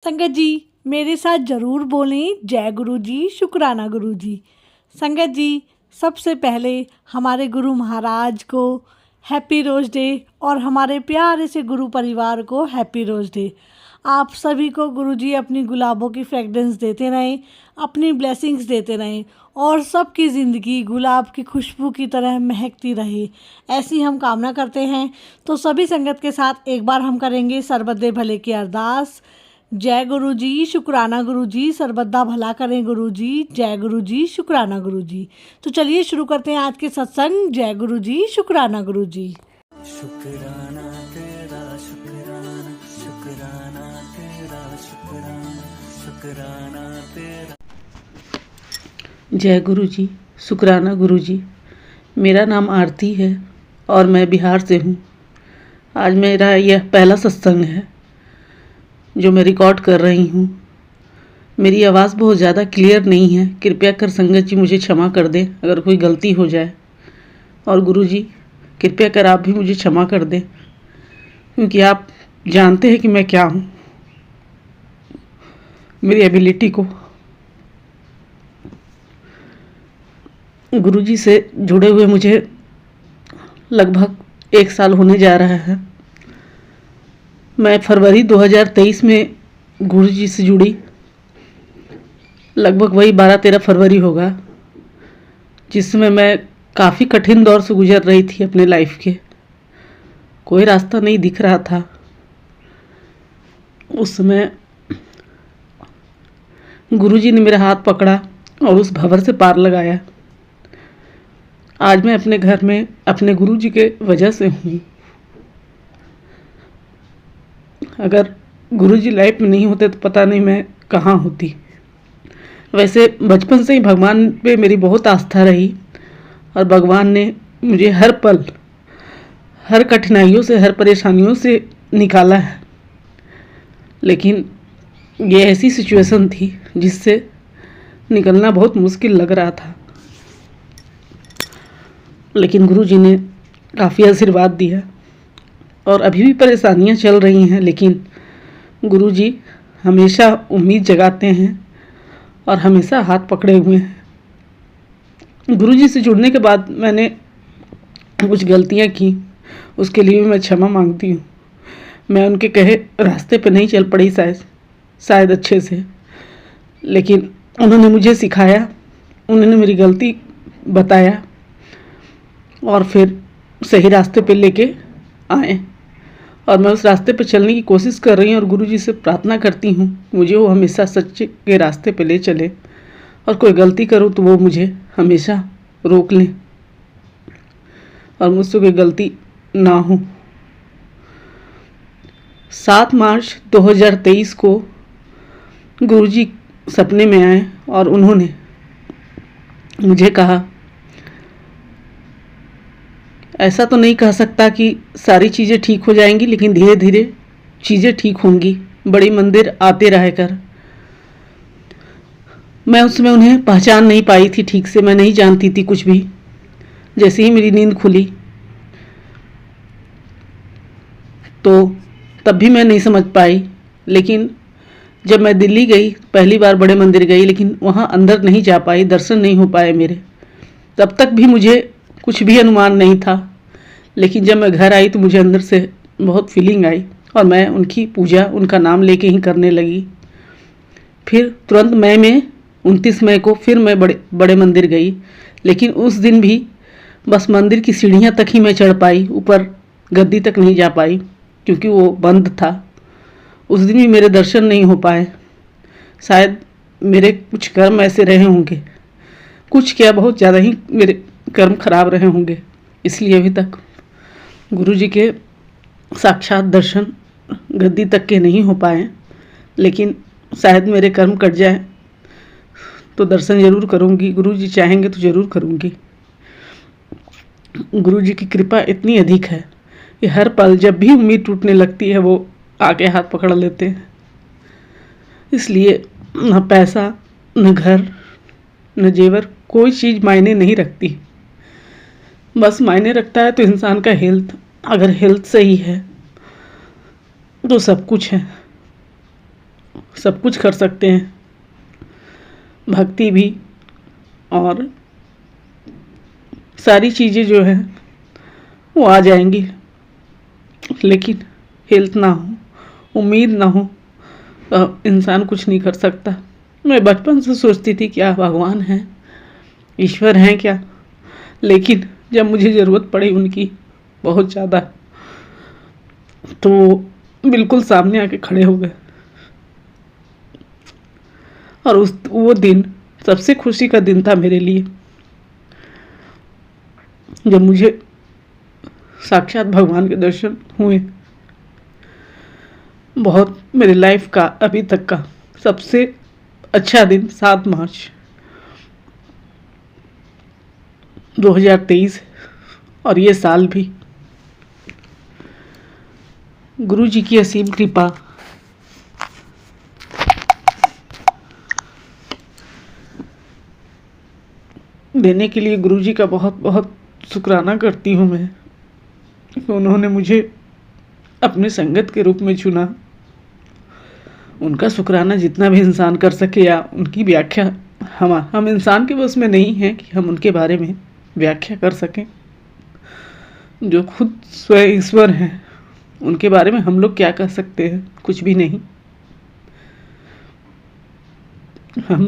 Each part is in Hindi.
संगत जी मेरे साथ ज़रूर बोलें जय गुरु जी, शुक्राना गुरु जी। संगत जी सबसे पहले हमारे गुरु महाराज को हैप्पी रोज़ डे और हमारे प्यारे से गुरु परिवार को हैप्पी रोज़ डे। आप सभी को गुरु जी अपनी गुलाबों की फ्रेगरेंस देते रहें, अपनी ब्लेसिंग्स देते रहें और सबकी ज़िंदगी गुलाब की खुशबू की तरह महकती रहे, ऐसी हम कामना करते हैं। तो सभी संगत के साथ एक बार हम करेंगे सर्वदे भले की अरदास। जय गुरु जी, शुक्राना गुरु जी, सर्वदा भला करें गुरु जी। जय गुरु जी, शुक्राना गुरु जी। तो चलिए शुरू करते हैं आज के सत्संग। जय गुरु जी, शुक्राना गुरु जी। शुक्राना तेरा शुक्राना, शुक्राना तेरा शुक्राना, शुक्राना तेरा। जय गुरु जी, शुक्राना गुरु जी। मेरा नाम आरती है और मैं बिहार से हूँ। आज मेरा यह पहला सत्संग है जो मैं रिकॉर्ड कर रही हूँ। मेरी आवाज़ बहुत ज़्यादा क्लियर नहीं है, कृपया कर संगत जी मुझे क्षमा कर दें अगर कोई गलती हो जाए। और गुरु जी कृपया कर आप भी मुझे क्षमा कर दें, क्योंकि आप जानते हैं कि मैं क्या हूँ, मेरी एबिलिटी को। गुरु जी से जुड़े हुए मुझे लगभग 1 साल होने जा रहा है। मैं फरवरी 2023 में गुरु जी से जुड़ी, लगभग वही 12-13 फरवरी होगा, जिसमें मैं काफ़ी कठिन दौर से गुजर रही थी अपने लाइफ के। कोई रास्ता नहीं दिख रहा था। उस समय गुरु जी ने मेरा हाथ पकड़ा और उस भंवर से पार लगाया। आज मैं अपने घर में अपने गुरु जी के वजह से हूँ। अगर गुरु जी लाइफ में नहीं होते तो पता नहीं मैं कहाँ होती। वैसे बचपन से ही भगवान पे मेरी बहुत आस्था रही और भगवान ने मुझे हर पल, हर कठिनाइयों से, हर परेशानियों से निकाला है। लेकिन ये ऐसी सिचुएशन थी जिससे निकलना बहुत मुश्किल लग रहा था, लेकिन गुरु जी ने काफ़ी आशीर्वाद दिया और अभी भी परेशानियां चल रही हैं, लेकिन गुरु जी हमेशा उम्मीद जगाते हैं और हमेशा हाथ पकड़े हुए हैं। गुरु जी से जुड़ने के बाद मैंने कुछ गलतियां की, उसके लिए भी मैं क्षमा मांगती हूँ। मैं उनके कहे रास्ते पे नहीं चल पड़ी शायद अच्छे से, लेकिन उन्होंने मुझे सिखाया, उन्होंने मेरी गलती बताया और फिर सही रास्ते पे लेके आए। और मैं उस रास्ते पे चलने की कोशिश कर रही हूँ और गुरु जी से प्रार्थना करती हूँ मुझे वो हमेशा सच्चे के रास्ते पे ले चले, और कोई गलती करूँ तो वो मुझे हमेशा रोक लें और मुझसे कोई गलती ना हो। 7 मार्च 2023 को गुरु जी सपने में आए और उन्होंने मुझे कहा, ऐसा तो नहीं कह सकता कि सारी चीज़ें ठीक हो जाएंगी, लेकिन धीरे धीरे चीज़ें ठीक होंगी, बड़ी मंदिर आते रह कर। मैं उसमें उन्हें पहचान नहीं पाई थी ठीक से, मैं नहीं जानती थी कुछ भी। जैसे ही मेरी नींद खुली तो तब भी मैं नहीं समझ पाई, लेकिन जब मैं दिल्ली गई, पहली बार बड़े मंदिर गई, लेकिन वहाँ अंदर नहीं जा पाई, दर्शन नहीं हो पाए मेरे। तब तक भी मुझे कुछ भी अनुमान नहीं था, लेकिन जब मैं घर आई तो मुझे अंदर से बहुत फीलिंग आई और मैं उनकी पूजा, उनका नाम लेके ही करने लगी। फिर तुरंत मई में 29 मई को फिर मैं बड़े मंदिर गई, लेकिन उस दिन भी बस मंदिर की सीढ़ियाँ तक ही मैं चढ़ पाई, ऊपर गद्दी तक नहीं जा पाई क्योंकि वो बंद था। उस दिन भी मेरे दर्शन नहीं हो पाए। शायद मेरे कुछ कर्म ऐसे रहे होंगे, कुछ क्या बहुत ज़्यादा ही मेरे कर्म खराब रहे होंगे, इसलिए अभी तक गुरु जी के साक्षात दर्शन गद्दी तक के नहीं हो पाए। लेकिन शायद मेरे कर्म कट जाए तो दर्शन ज़रूर करूँगी, गुरु जी चाहेंगे तो ज़रूर करूँगी। गुरु जी की कृपा इतनी अधिक है कि हर पल जब भी उम्मीद टूटने लगती है वो आके हाथ पकड़ लेते हैं। इसलिए न पैसा, न घर, न जेवर, कोई चीज़ मायने नहीं रखती। बस मायने रखता है तो इंसान का हेल्थ। अगर हेल्थ सही है तो सब कुछ है। सब कुछ कर सकते हैं, भक्ति भी और सारी चीज़ें जो हैं वो आ जाएंगी। लेकिन हेल्थ ना हो, उम्मीद ना हो तो इंसान कुछ नहीं कर सकता। मैं बचपन से सोचती थी क्या भगवान है, ईश्वर हैं क्या, लेकिन जब मुझे ज़रूरत पड़ी उनकी बहुत ज़्यादा, तो बिल्कुल सामने आके खड़े हो गए। और वो दिन सबसे खुशी का दिन था मेरे लिए, जब मुझे साक्षात भगवान के दर्शन हुए। बहुत मेरे लाइफ का अभी तक का सबसे अच्छा दिन 7 मार्च 2023, और ये साल भी गुरु जी की असीम कृपा, देने के लिए गुरु जी का बहुत बहुत शुक्राना करती हूँ मैं कि उन्होंने मुझे अपने संगत के रूप में चुना। उनका शुक्राना जितना भी इंसान कर सके या उनकी व्याख्या हम इंसान के बस में नहीं हैं कि हम उनके बारे में व्याख्या कर सकें। जो खुद स्वयं ईश्वर हैं उनके बारे में हम लोग क्या कह सकते हैं, कुछ भी नहीं। हम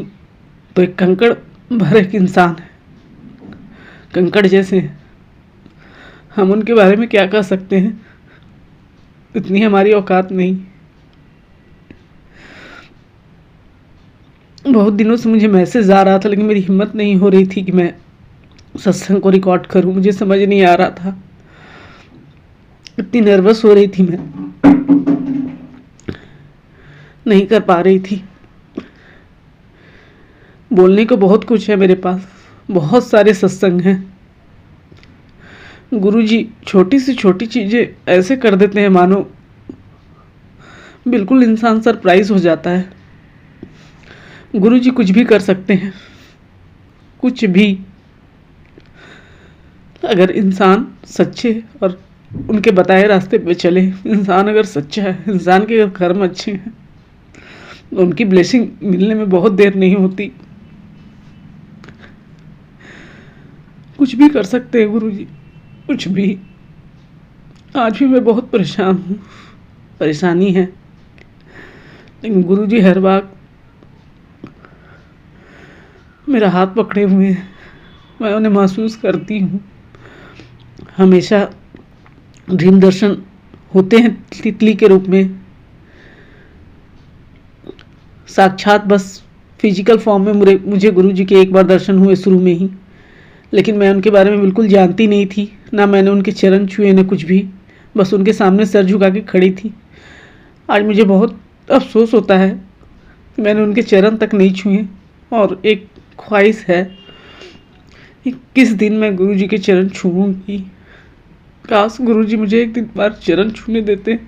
तो एक कंकड़ भर एक इंसान है, कंकड़ जैसे हैं। हम उनके बारे में क्या कह सकते हैं, इतनी हमारी औकात नहीं। बहुत दिनों से मुझे मैसेज आ रहा था, लेकिन मेरी हिम्मत नहीं हो रही थी कि मैं सत्संग को रिकॉर्ड करूं। मुझे समझ नहीं आ रहा था, इतनी नर्वस हो रही थी, मैं नहीं कर पा रही थी। बोलने को बहुत कुछ है मेरे पास, बहुत सारे सत्संग हैं। गुरुजी छोटी से छोटी चीज़ें ऐसे कर देते हैं मानो बिल्कुल इंसान सरप्राइज हो जाता है। गुरुजी कुछ भी कर सकते हैं, कुछ भी, अगर इंसान सच्चे और उनके बताए रास्ते पे चले। इंसान अगर सच्चा है, इंसान के अगर कर्म अच्छे हैं, तो उनकी ब्लेसिंग मिलने में बहुत देर नहीं होती। कुछ भी कर सकते हैं गुरुजी, कुछ भी। आज भी मैं बहुत परेशान हूँ, परेशानी है, लेकिन गुरुजी हर वक्त मेरा हाथ पकड़े हुए हैं। मैं उन्हें महसूस करती हूँ। हमेशा ड्रीम दर्शन होते हैं तितली के रूप में, साक्षात बस फिजिकल फॉर्म में मुझे गुरुजी के एक बार दर्शन हुए शुरू में ही, लेकिन मैं उनके बारे में बिल्कुल जानती नहीं थी, ना मैंने उनके चरण छुए न कुछ भी, बस उनके सामने सर झुका के खड़ी थी। आज मुझे बहुत अफसोस होता है कि मैंने उनके चरण तक नहीं छुए, और एक ख्वाहिश है कि किस दिन मैं गुरुजी के चरण छूऊंगी। काश गुरुजी मुझे एक दिन बार चरण छूने देते,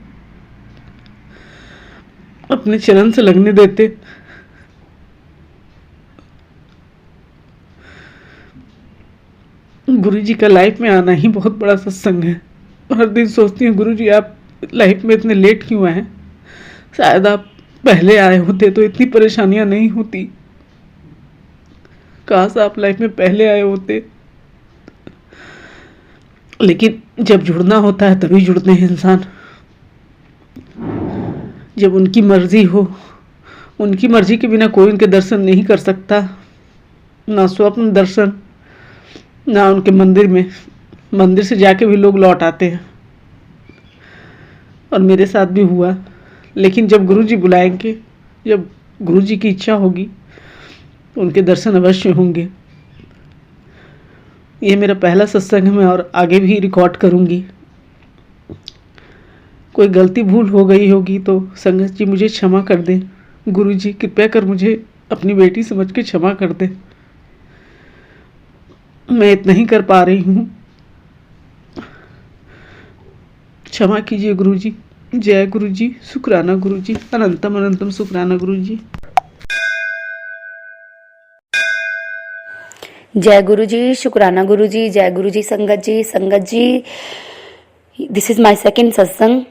अपने चरण से लगने देते। गुरुजी का लाइफ में आना ही बहुत बड़ा सत्संग है। हर दिन सोचती हूँ गुरुजी आप लाइफ में इतने लेट क्यों आए, शायद आप पहले आए होते तो इतनी परेशानियां नहीं होती। काश आप लाइफ में पहले आए होते। लेकिन जब जुड़ना होता है तभी जुड़ते हैं इंसान, जब उनकी मर्जी हो। उनकी मर्जी के बिना कोई उनके दर्शन नहीं कर सकता, ना स्वप्न दर्शन, ना उनके मंदिर में। मंदिर से जाके भी लोग लौट आते हैं, और मेरे साथ भी हुआ। लेकिन जब गुरुजी बुलाएंगे, जब गुरुजी की इच्छा होगी, तो उनके दर्शन अवश्य होंगे। ये मेरा पहला सत्संग है, मैं और आगे भी रिकॉर्ड करूँगी। कोई गलती भूल हो गई होगी तो संगत जी मुझे क्षमा कर दें। गुरुजी कृपया कर मुझे अपनी बेटी समझ के क्षमा कर दें। मैं इतना ही कर पा रही हूँ, क्षमा कीजिए गुरुजी। जय गुरुजी, शुक्राना गुरुजी, अनंतम अनंतम शुक्राना गुरुजी। जय गुरु जी, शुक्राना गुरु जी, जय गुरु जी। संगत जी, दिस इज़ माय सेकंड सत्संग,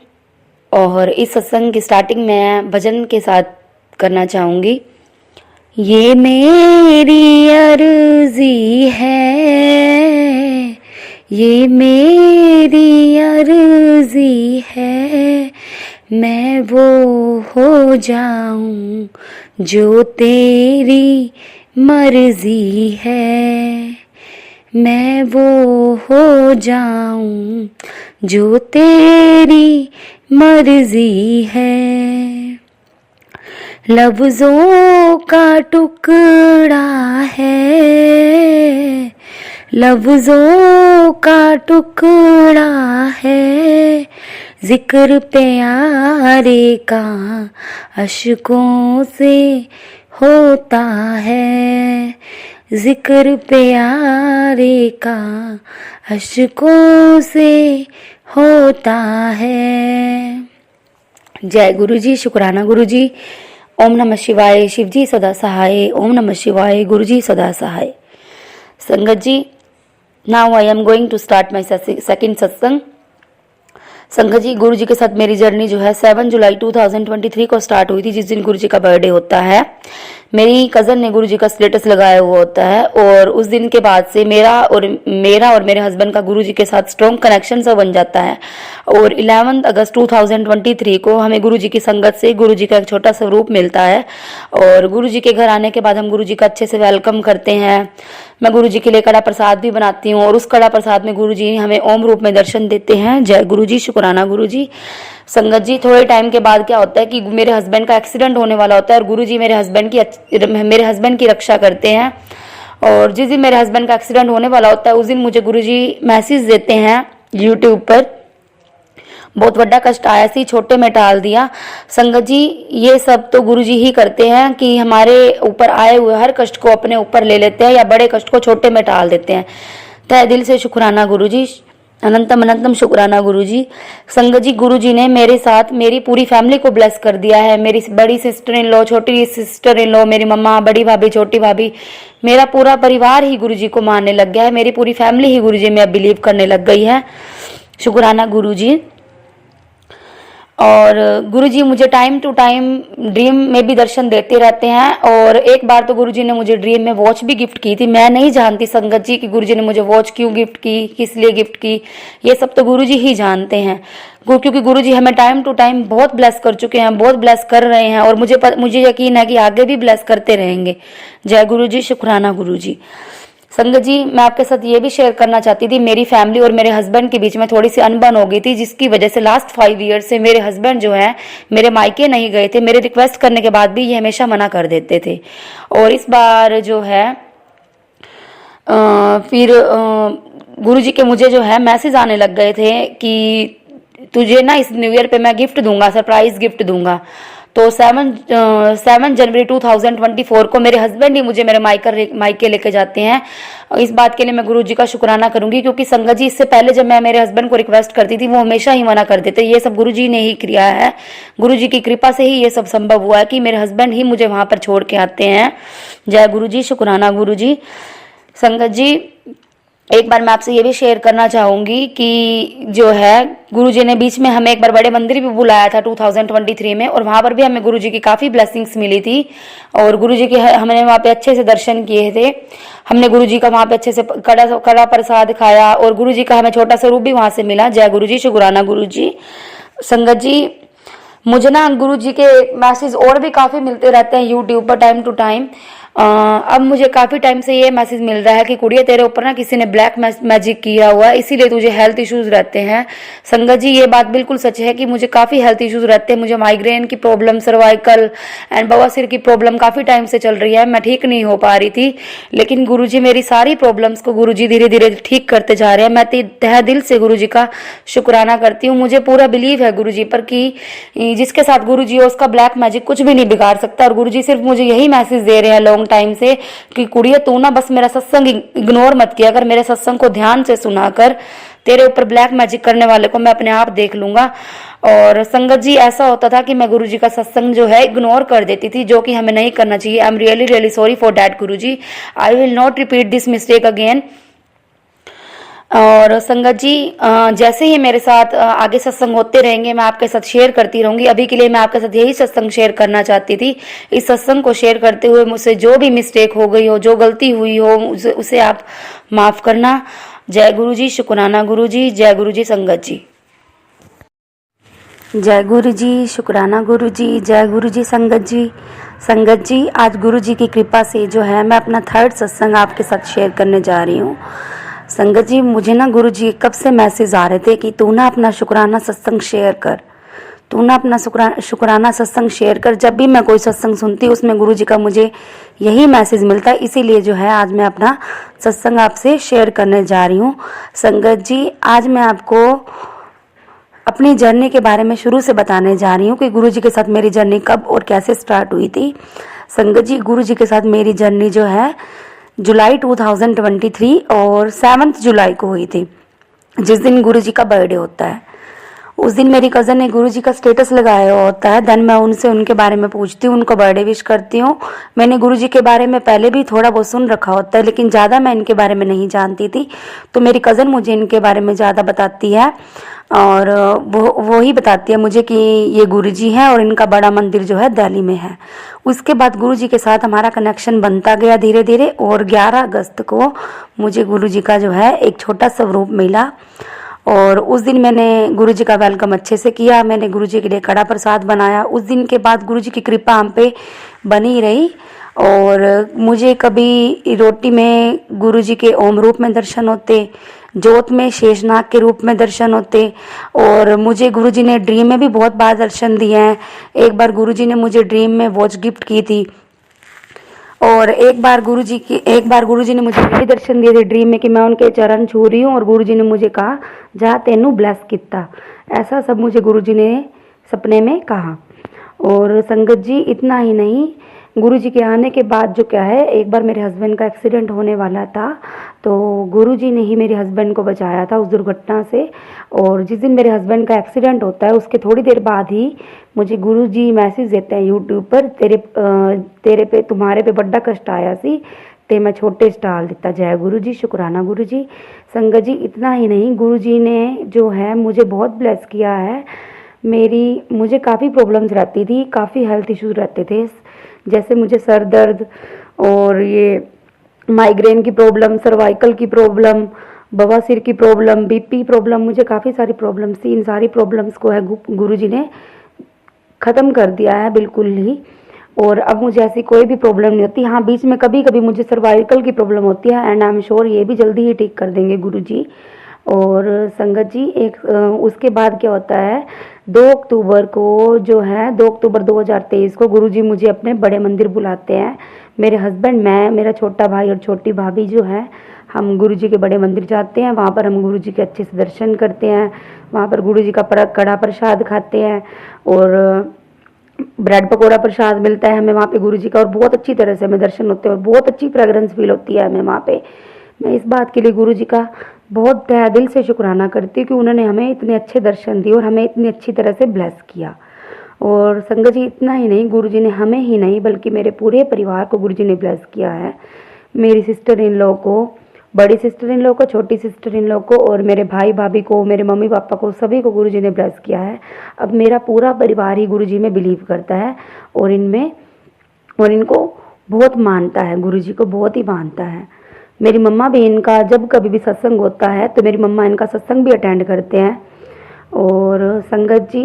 और इस सत्संग की स्टार्टिंग में भजन के साथ करना चाहूँगी। ये मेरी अर्जी है, ये मेरी अर्जी है, मैं वो हो जाऊं जो तेरी मर्जी है, मैं वो हो जाऊं जो तेरी मर्जी है। लफ्ज़ों का टुकड़ा है, लफ्ज़ों का टुकड़ा है, जिक्र प्यारे का अश्कों से होता है, जिक्र प्यारे का अश्कों से होता है। जय गुरु जी, शुक्राना गुरु जी। ओम नमः शिवाय। शिव जी सदा सहाय। ओम नमः शिवाय। गुरु जी सदा सहाय। संगत जी, now I am going to start my second सत्संग। संगत जी, गुरु जी के साथ मेरी जर्नी जो है 7 जुलाई 2023 को स्टार्ट हुई थी, जिस दिन गुरु जी का बर्थडे होता है। मेरी कज़न ने गुरु जी का स्टेटस लगाया हुआ होता है और उस दिन के बाद से मेरा और मेरे हस्बैंड का गुरु जी के साथ स्ट्रॉन्ग कनेक्शन सा बन जाता है। और 11 अगस्त 2023 को हमें गुरु जी की संगत से गुरु जी का एक छोटा सा रूप मिलता है और गुरु जी के घर आने के बाद हम गुरु जी का अच्छे से वेलकम करते हैं। मैं गुरु जी के लिए कड़ा प्रसाद भी बनाती हूँ और उस कड़ा प्रसाद में गुरु जी हमें ओम रूप में दर्शन देते हैं। जय गुरु जी, शुक्राना गुरु जी। संगत जी, थोड़े टाइम के बाद क्या होता है कि मेरे हस्बैंड का एक्सीडेंट होने वाला होता है और गुरु जी मेरे हस्बैंड की रक्षा करते हैं। और जिस दिन मेरे हस्बैंड का एक्सीडेंट होने वाला होता है उस दिन मुझे गुरु जी मैसेज देते हैं यूट्यूब पर, बहुत बड़ा कष्ट आया सी, छोटे में टाल दिया। संगत जी, ये सब तो गुरु जी ही करते हैं कि हमारे ऊपर आए हुए हर कष्ट को अपने ऊपर ले लेते हैं या बड़े कष्ट को छोटे में टाल देते हैं। तहे दिल से शुक्राना गुरु जी, अनंतम अनंतम शुक्राना गुरु जी। संगत जी, गुरु जी ने मेरे साथ मेरी पूरी फैमिली को ब्लेस कर दिया है। मेरी बड़ी सिस्टर इन लॉ, छोटी सिस्टर इन लॉ, मेरी मम्मा, बड़ी भाभी, छोटी भाभी, मेरा पूरा परिवार ही गुरु जी को मानने लग गया है। मेरी पूरी फैमिली ही गुरु जी में अब बिलीव करने लग गई है। शुक्राना गुरु जी। और गुरुजी मुझे टाइम टू टाइम ड्रीम में भी दर्शन देते रहते हैं और एक बार तो गुरुजी ने मुझे ड्रीम में वॉच भी गिफ्ट की थी। मैं नहीं जानती संगत जी कि गुरुजी ने मुझे वॉच क्यों गिफ्ट की, किस लिए गिफ्ट की, ये सब तो गुरुजी ही जानते हैं। क्योंकि गुरुजी हमें टाइम टू टाइम बहुत ब्लेस कर चुके हैं, बहुत ब्लेस कर रहे हैं और मुझे यकीन है कि आगे भी ब्लेस करते रहेंगे। जय गुरुजी, शुक्राना गुरुजी। संगत जी, मैं आपके साथ ये भी शेयर करना चाहती थी, मेरी फैमिली और मेरे हस्बैंड के बीच में थोड़ी सी अनबन हो गई थी, जिसकी वजह से लास्ट 5 ईयर से मेरे हस्बैंड जो है मेरे मायके नहीं गए थे। मेरे रिक्वेस्ट करने के बाद भी ये हमेशा मना कर देते थे। और इस बार जो है फिर गुरुजी के मुझे जो है मैसेज आने लग गए थे कि तुझे ना इस न्यू ईयर पे मैं गिफ्ट दूंगा, सरप्राइज गिफ्ट दूंगा। तो 7 जनवरी 2024 को मेरे हस्बैंड ही मुझे मेरे मायके लेके जाते हैं। इस बात के लिए मैं गुरुजी का शुक्राना करूंगी, क्योंकि संगत जी इससे पहले जब मैं मेरे हस्बैंड को रिक्वेस्ट करती थी वो हमेशा ही मना कर देते। ये सब गुरुजी ने ही किया है, गुरुजी की कृपा से ही ये सब संभव हुआ है कि मेरे हस्बैंड ही मुझे वहां पर छोड़ के आते हैं। जय गुरुजी, शुक्राना गुरुजी। संगत जी, एक बार मैं आपसे ये भी शेयर करना चाहूँगी कि जो है गुरुजी ने बीच में हमें एक बार बड़े मंदिर भी बुलाया था 2023 में और वहाँ पर भी हमें गुरुजी की काफ़ी ब्लेसिंग्स मिली थी और गुरुजी के हमने वहाँ पे अच्छे से दर्शन किए थे। हमने गुरुजी का वहाँ पे अच्छे से कड़ा प्रसाद खाया और गुरुजी का हमें छोटा सा रूप भी वहाँ से मिला। जय गुरुजी, शुक्राना गुरुजी। संगत जी, मुझे ना गुरुजी के मैसेज और भी काफ़ी मिलते रहते हैं यूट्यूब पर टाइम टू टाइम। अब मुझे काफ़ी टाइम से ये मैसेज मिल रहा है कि कुड़िया तेरे ऊपर ना किसी ने ब्लैक मैजिक किया हुआ है, इसीलिए तुझे हेल्थ इश्यूज रहते हैं। संगत जी, ये बात बिल्कुल सच है कि मुझे काफ़ी हेल्थ इश्यूज रहते हैं। मुझे माइग्रेन की प्रॉब्लम, सर्वाइकल एंड बवासीर की प्रॉब्लम काफ़ी टाइम से चल रही है। मैं ठीक नहीं हो पा रही थी, लेकिन गुरुजी मेरी सारी प्रॉब्लम्स को गुरुजी धीरे धीरे ठीक करते जा रहे हैं। मैं तहे दिल से गुरुजी का शुक्राना करती हूँ। मुझे पूरा बिलीव है गुरुजी पर कि जिसके साथ गुरुजी हो उसका ब्लैक मैजिक कुछ भी नहीं बिगाड़ सकता। और गुरुजी सिर्फ मुझे यही मैसेज दे रहे हैं लॉन्ग टाइम से कि कुड़िया तू ना बस मेरा सत्संग इग्नोर मत किया कर, मेरे सत्संग को ध्यान से सुना कर, तेरे ऊपर ब्लैक मैजिक करने वाले को मैं अपने आप देख लूंगा। और संगत जी, ऐसा होता था कि मैं गुरुजी का सत्संग जो है इग्नोर कर देती थी, जो कि हमें नहीं करना चाहिए। I am really really sorry for that Guruji. I will not repeat this mistake again. और संगत जी जैसे ही मेरे साथ आगे सत्संग होते रहेंगे मैं आपके साथ शेयर करती रहूंगी। अभी के लिए मैं आपके साथ यही सत्संग शेयर करना चाहती थी। इस सत्संग को शेयर करते हुए मुझसे जो भी मिस्टेक हो गई हो, जो गलती हुई हो, उसे आप माफ करना। जय गुरु जी, शुक्राना गुरु जी, जय गुरु जी संगत जी। जय गुरु जी, शुक्राना गुरु जी, जय गुरु जी संगत जी। संगत जी आज गुरु जी की कृपा से जो है मैं अपना 3rd सत्संग आपके साथ शेयर करने जा रही हूँ। संगत जी मुझे ना गुरु जी कब से मैसेज आ रहे थे कि तू ना अपना शुक्राना सत्संग शेयर कर, तू ना अपना शुक्राना सत्संग शेयर कर। जब भी मैं कोई सत्संग सुनती हूँ उसमें गुरु जी का मुझे यही मैसेज मिलता है, इसीलिए जो है आज मैं अपना सत्संग आपसे शेयर करने जा रही हूँ। संगत जी आज मैं आपको अपनी जर्नी के बारे में शुरू से बताने जा रही हूँ कि गुरु जी के साथ मेरी जर्नी कब और कैसे स्टार्ट हुई थी। संगत जी गुरु जी के साथ मेरी जर्नी जो है जुलाई 2023 और 7 जुलाई को हुई थी, जिस दिन गुरु जी का बर्थडे होता है। उस दिन मेरी कज़न ने गुरु जी का स्टेटस लगाया होता है। देन मैं उनसे उनके बारे में पूछती हूँ, उनको बर्थडे विश करती हूँ। मैंने गुरु जी के बारे में पहले भी थोड़ा बहुत सुन रखा होता है, लेकिन ज़्यादा मैं इनके बारे में नहीं जानती थी। तो मेरी कज़न मुझे इनके बारे में ज़्यादा बताती है और वो ही बताती है मुझे कि ये गुरु जी हैं और इनका बड़ा मंदिर जो है दिल्ली में है। उसके बाद गुरु जी के साथ हमारा कनेक्शन बनता गया धीरे धीरे और 11 अगस्त को मुझे गुरु जी का जो है एक छोटा सा रूप मिला और उस दिन मैंने गुरु जी का वेलकम अच्छे से किया। मैंने गुरु जी के लिए कड़ा प्रसाद बनाया। उस दिन के बाद गुरु जी की कृपा हम पे बनी रही और मुझे कभी रोटी में गुरु जी के ओम रूप में दर्शन होते, जोत में शेषनाग के रूप में दर्शन होते और मुझे गुरु जी ने ड्रीम में भी बहुत बार दर्शन दिए हैं। एक बार गुरु जी ने मुझे ड्रीम में वॉच गिफ्ट की थी और एक बार गुरु जी ने मुझे ये दर्शन दिए थे ड्रीम में कि मैं उनके चरण छू रही हूँ और गुरु जी ने मुझे कहा जा तेनू ब्लेस किता। ऐसा सब मुझे गुरु जी ने सपने में कहा। और संगत जी इतना ही नहीं, गुरु जी के आने के बाद जो क्या है, एक बार मेरे हस्बैंड का एक्सीडेंट होने वाला था तो गुरु जी ने ही मेरे हस्बैंड को बचाया था उस दुर्घटना से। और जिस दिन मेरे हस्बैंड का एक्सीडेंट होता है उसके थोड़ी देर बाद ही मुझे गुरु जी मैसेज देते हैं यूट्यूब पर, तेरे पे तुम्हारे पे बड़ा कष्ट आया सी ते मैं छोटे स्टाल दिता। जय गुरु जी, शुक्राना गुरु जी। संगत जी इतना ही नहीं, गुरु जी ने जो है मुझे बहुत ब्लेस किया है। मुझे काफ़ी प्रॉब्लम्स रहती थी, काफ़ी हेल्थ इश्यूज रहते थे, जैसे मुझे सर दर्द और ये माइग्रेन की प्रॉब्लम, सर्वाइकल की प्रॉब्लम, बवासीर की प्रॉब्लम, बीपी प्रॉब्लम, मुझे काफ़ी सारी प्रॉब्लम्स थी। इन सारी प्रॉब्लम्स को है गुरु जी ने ख़त्म कर दिया है बिल्कुल ही और अब मुझे ऐसी कोई भी प्रॉब्लम नहीं होती। हाँ बीच में कभी कभी मुझे सर्वाइकल की प्रॉब्लम होती है एंड आई एम श्योर ये भी जल्दी ही ठीक कर देंगे गुरु जी। और संगत जी उसके बाद क्या होता है, 2 अक्टूबर को जो है 2 अक्टूबर 2023 को गुरुजी मुझे अपने बड़े मंदिर बुलाते हैं। मेरे हस्बैंड, मैं, मेरा छोटा भाई और छोटी भाभी जो है हम गुरुजी के बड़े मंदिर जाते हैं। वहाँ पर हम गुरुजी के अच्छे से दर्शन करते हैं, वहाँ पर गुरुजी का कड़ा प्रसाद खाते हैं और ब्रेड पकौड़ा प्रसाद मिलता है हमें वहाँ पे गुरुजी का और बहुत अच्छी तरह से हमें दर्शन होते हैं और बहुत अच्छी फ्रेगरेंस फील होती है हमें वहाँ पे। मैं इस बात के लिए गुरुजी का बहुत तहे दिल से शुक्राना करती हूँ कि उन्होंने हमें इतने अच्छे दर्शन दिए और हमें इतनी अच्छी तरह से ब्लेस किया। और संगत जी इतना ही नहीं, गुरुजी ने हमें ही नहीं बल्कि मेरे पूरे परिवार को गुरुजी ने ब्लेस किया है। मेरी सिस्टर इन लॉ को, बड़ी सिस्टर इन लॉ को, छोटी सिस्टर इन लॉ को और मेरे भाई भाभी को, मेरे मम्मी पापा को, सभी को गुरुजी ने ब्लेस किया है। अब मेरा पूरा परिवार ही गुरुजी में बिलीव करता है और इनको बहुत मानता है, गुरुजी को बहुत ही मानता है। मेरी मम्मा भी इनका जब कभी भी सत्संग होता है तो मेरी मम्मा इनका सत्संग भी अटेंड करते हैं। और संगत जी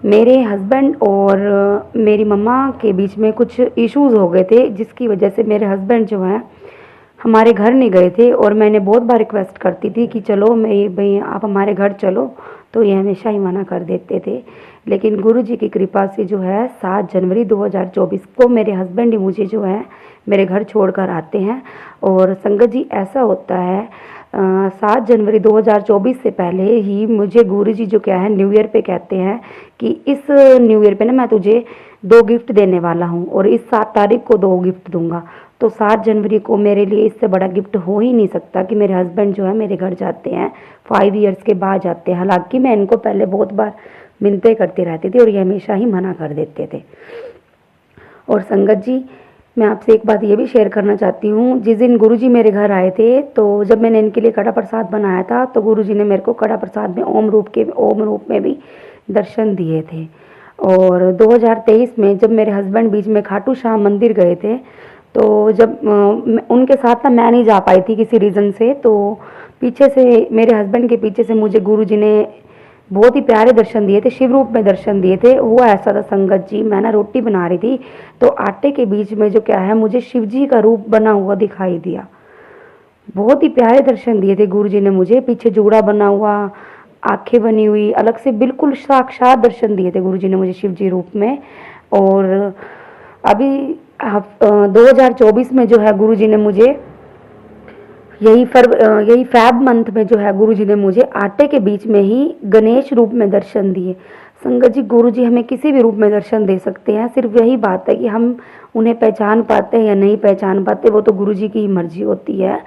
मेरे हस्बैंड और मेरी मम्मा के बीच में कुछ इश्यूज हो गए थे जिसकी वजह से मेरे हस्बैंड जो है हमारे घर नहीं गए थे और मैंने बहुत बार रिक्वेस्ट करती थी कि चलो भाई आप हमारे घर चलो, तो ये हमेशा ही मना कर देते थे। लेकिन गुरुजी की कृपा से जो है 7 जनवरी 2024 को मेरे हस्बैंड ही मुझे जो है मेरे घर छोड़कर आते हैं। और संगत जी ऐसा होता है 7 जनवरी 2024 से पहले ही मुझे गुरुजी जो क्या है न्यू ईयर पे कहते हैं कि इस न्यू ईयर पे ना मैं तुझे 2 गिफ्ट देने वाला हूँ और इस 7 तारीख को 2 गिफ्ट दूंगा। तो 7 जनवरी को मेरे लिए इससे बड़ा गिफ्ट हो ही नहीं सकता कि मेरे हस्बैंड जो है मेरे घर जाते हैं, 5 ईयर्स के बाद जाते हैं। हालांकि मैं इनको पहले बहुत बार मिन्नतें करती रहती थी और ये हमेशा ही मना कर देते थे। और संगत जी मैं आपसे एक बात ये भी शेयर करना चाहती हूँ। जिस दिन गुरुजी मेरे घर आए थे, तो जब मैंने इनके लिए कड़ा प्रसाद बनाया था, तो गुरुजी ने मेरे को कड़ा प्रसाद में ओम रूप में भी दर्शन दिए थे। और 2023 में जब मेरे हस्बैंड बीच में खाटू श्याम मंदिर गए थे, तो जब उनके साथ ना मैं नहीं जा पाई थी किसी रीज़न से, तो पीछे से मेरे हस्बैंड के पीछे से मुझे गुरुजी ने बहुत ही प्यारे दर्शन दिए थे, शिव रूप में दर्शन दिए थे। हुआ ऐसा था संगत जी, मैं ना रोटी बना रही थी, तो आटे के बीच में जो क्या है, मुझे शिव जी का रूप बना हुआ दिखाई दिया। बहुत ही प्यारे दर्शन दिए थे गुरुजी ने मुझे, पीछे जूड़ा बना हुआ, आंखें बनी हुई, अलग से बिल्कुल साक्षात दर्शन दिए थे गुरुजी ने मुझे शिव जी रूप में। और अभी 2024 में जो है गुरुजी ने मुझे यही फैब मंथ में जो है गुरुजी ने मुझे आटे के बीच में ही गणेश रूप में दर्शन दिए। संगत जी, गुरुजी हमें किसी भी रूप में दर्शन दे सकते हैं, सिर्फ यही बात है कि हम उन्हें पहचान पाते हैं या नहीं पहचान पाते, वो तो गुरुजी की ही मर्जी होती है।